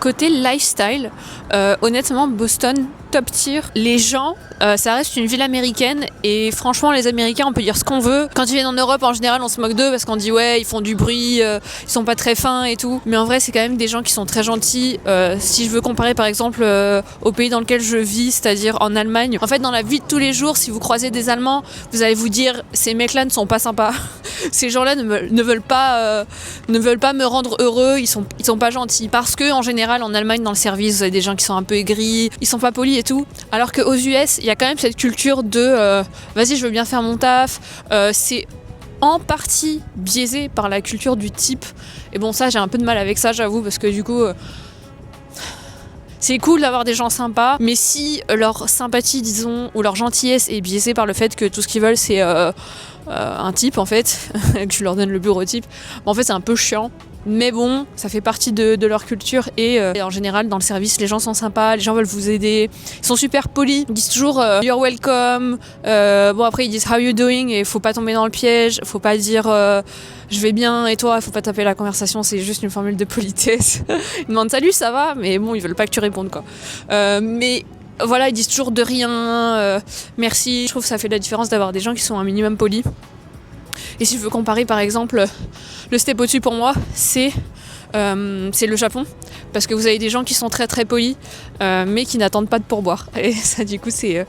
Côté lifestyle, honnêtement, Boston, top tier. Les gens, ça reste une ville américaine et franchement, les Américains, on peut dire ce qu'on veut. Quand ils viennent en Europe, en général, on se moque d'eux parce qu'on dit ouais, ils font du bruit, ils sont pas très fins et tout. Mais en vrai, c'est quand même des gens qui sont très gentils. Si je veux comparer par exemple au pays dans lequel je vis, c'est-à-dire en Allemagne, en fait, dans la vie de tous les jours, si vous croisez des Allemands, vous allez vous dire ces mecs-là ne sont pas sympas. Ces gens-là ne veulent pas me rendre heureux, ils sont pas gentils. Parce que en général, en Allemagne, dans le service, vous avez des gens qui sont un peu aigris, ils sont pas polis et tout. Alors qu'aux US, il y a quand même cette culture de vas-y, je veux bien faire mon taf. C'est en partie biaisé par la culture du type. Et bon, ça, j'ai un peu de mal avec ça, j'avoue, parce que du coup, c'est cool d'avoir des gens sympas, mais si leur sympathie, disons, ou leur gentillesse est biaisée par le fait que tout ce qu'ils veulent, c'est un type, en fait, que je leur donne le bureau type, en fait, c'est un peu chiant. Mais bon, ça fait partie de leur culture et en général dans le service les gens sont sympas, les gens veulent vous aider, ils sont super polis, ils disent toujours you're welcome, bon après ils disent how you doing et faut pas tomber dans le piège, faut pas dire je vais bien et toi, faut pas taper la conversation, c'est juste une formule de politesse. Ils demandent salut ça va, mais bon ils veulent pas que tu répondes quoi. Mais voilà, ils disent toujours de rien, merci, je trouve que ça fait la différence d'avoir des gens qui sont un minimum polis. Et si je veux comparer par exemple, le step au-dessus pour moi, c'est le Japon. Parce que vous avez des gens qui sont très très polis, mais qui n'attendent pas de pourboire. Et ça du coup c'est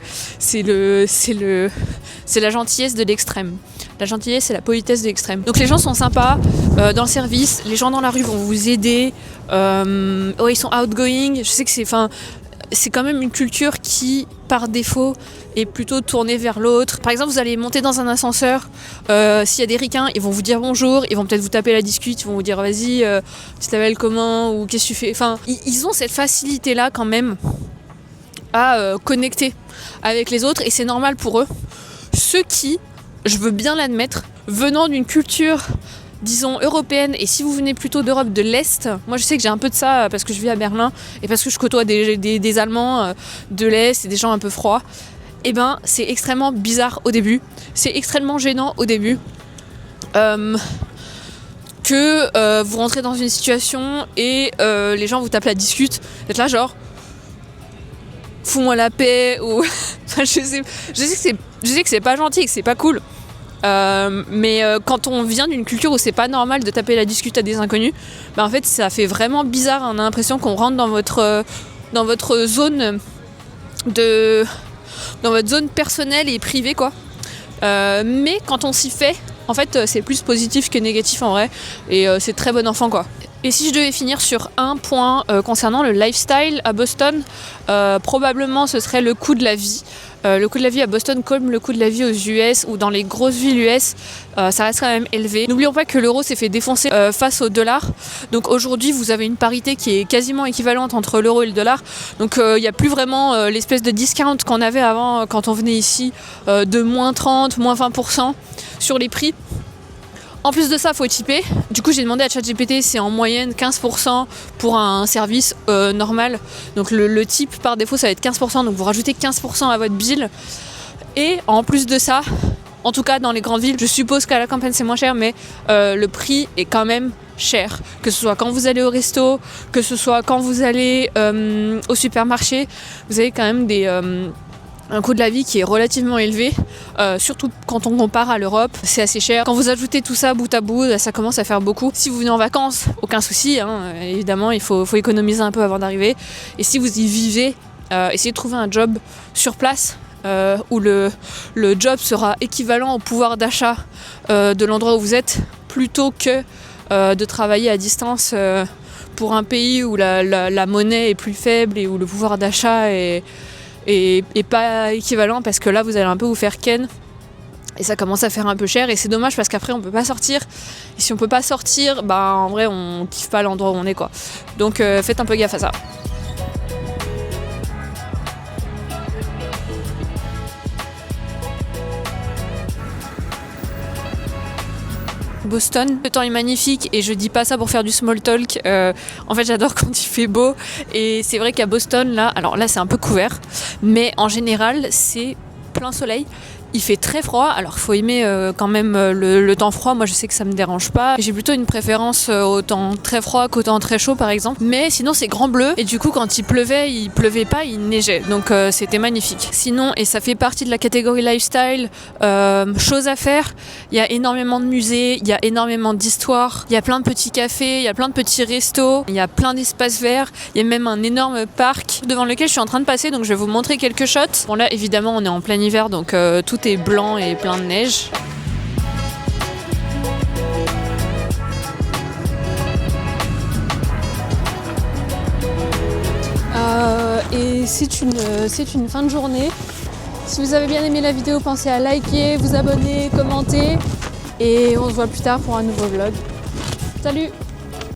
la gentillesse de l'extrême. La gentillesse et la politesse de l'extrême. Donc les gens sont sympas dans le service, les gens dans la rue vont vous aider, ils sont outgoing. Je sais que c'est quand même une culture qui, par défaut, est plutôt tournée vers l'autre. Par exemple, vous allez monter dans un ascenseur, s'il y a des ricains, ils vont vous dire bonjour, ils vont peut-être vous taper la discute, ils vont vous dire vas-y, tu t'appelles comment, ou qu'est-ce que tu fais. Enfin, ils ont cette facilité-là quand même à connecter avec les autres, et c'est normal pour eux. Ceux qui, je veux bien l'admettre, venant d'une culture disons européenne, et si vous venez plutôt d'Europe de l'Est, moi je sais que j'ai un peu de ça parce que je vis à Berlin et parce que je côtoie des Allemands de l'Est et des gens un peu froids, et ben c'est extrêmement bizarre au début, c'est extrêmement gênant au début que vous rentrez dans une situation et les gens vous tapent la discute, vous êtes là genre fous-moi la paix ou je sais que c'est pas gentil et que c'est pas cool. Mais quand on vient d'une culture où c'est pas normal de taper la discute à des inconnus, en fait ça fait vraiment bizarre, on a l'impression qu'on rentre dans votre zone dans votre zone personnelle et privée quoi. Mais quand on s'y fait, en fait c'est plus positif que négatif en vrai, et c'est très bon enfant quoi. Et si je devais finir sur un point concernant le lifestyle à Boston, probablement ce serait le coût de la vie. Le coût de la vie à Boston, comme le coût de la vie aux US ou dans les grosses villes US, ça reste quand même élevé. N'oublions pas que l'euro s'est fait défoncer face au dollar. Donc aujourd'hui, vous avez une parité qui est quasiment équivalente entre l'euro et le dollar. Donc il n'y a plus vraiment l'espèce de discount qu'on avait avant quand on venait ici, de moins 30, moins 20% sur les prix. En plus de ça, il faut typer. Du coup, j'ai demandé à ChatGPT, c'est en moyenne 15% pour un service normal. Donc le type par défaut, ça va être 15%. Donc vous rajoutez 15% à votre bill. Et en plus de ça, en tout cas dans les grandes villes, je suppose qu'à la campagne c'est moins cher, mais le prix est quand même cher. Que ce soit quand vous allez au resto, que ce soit quand vous allez au supermarché, vous avez quand même un coût de la vie qui est relativement élevé, surtout quand on compare à l'Europe, c'est assez cher. Quand vous ajoutez tout ça bout à bout, ça commence à faire beaucoup. Si vous venez en vacances, aucun souci, évidemment, il faut économiser un peu avant d'arriver. Et si vous y vivez, essayez de trouver un job sur place où le job sera équivalent au pouvoir d'achat de l'endroit où vous êtes, plutôt que de travailler à distance pour un pays où la monnaie est plus faible et où le pouvoir d'achat est pas équivalent, parce que là vous allez un peu vous faire ken et ça commence à faire un peu cher, et c'est dommage parce qu'après on peut pas sortir, et si on peut pas sortir, en vrai on kiffe pas l'endroit où on est quoi. Donc faites un peu gaffe à ça. Boston, le temps est magnifique, et je dis pas ça pour faire du small talk, en fait j'adore quand il fait beau, et c'est vrai qu'à Boston alors là c'est un peu couvert, mais en général c'est plein soleil Il fait très froid, alors il faut aimer quand même le temps froid. Moi je sais que ça me dérange pas. J'ai plutôt une préférence au temps très froid qu'au temps très chaud par exemple. Mais sinon c'est grand bleu et du coup quand il pleuvait pas, il neigeait. Donc c'était magnifique. Sinon, et ça fait partie de la catégorie lifestyle, choses à faire. Il y a énormément de musées, il y a énormément d'histoires, il y a plein de petits cafés, il y a plein de petits restos, il y a plein d'espaces verts. Il y a même un énorme parc devant lequel je suis en train de passer, donc je vais vous montrer quelques shots. Bon là évidemment on est en plein hiver, donc tout est blanc et plein de neige. Et c'est une fin de journée. Si vous avez bien aimé la vidéo, pensez à liker, vous abonner, commenter. Et on se voit plus tard pour un nouveau vlog. Salut!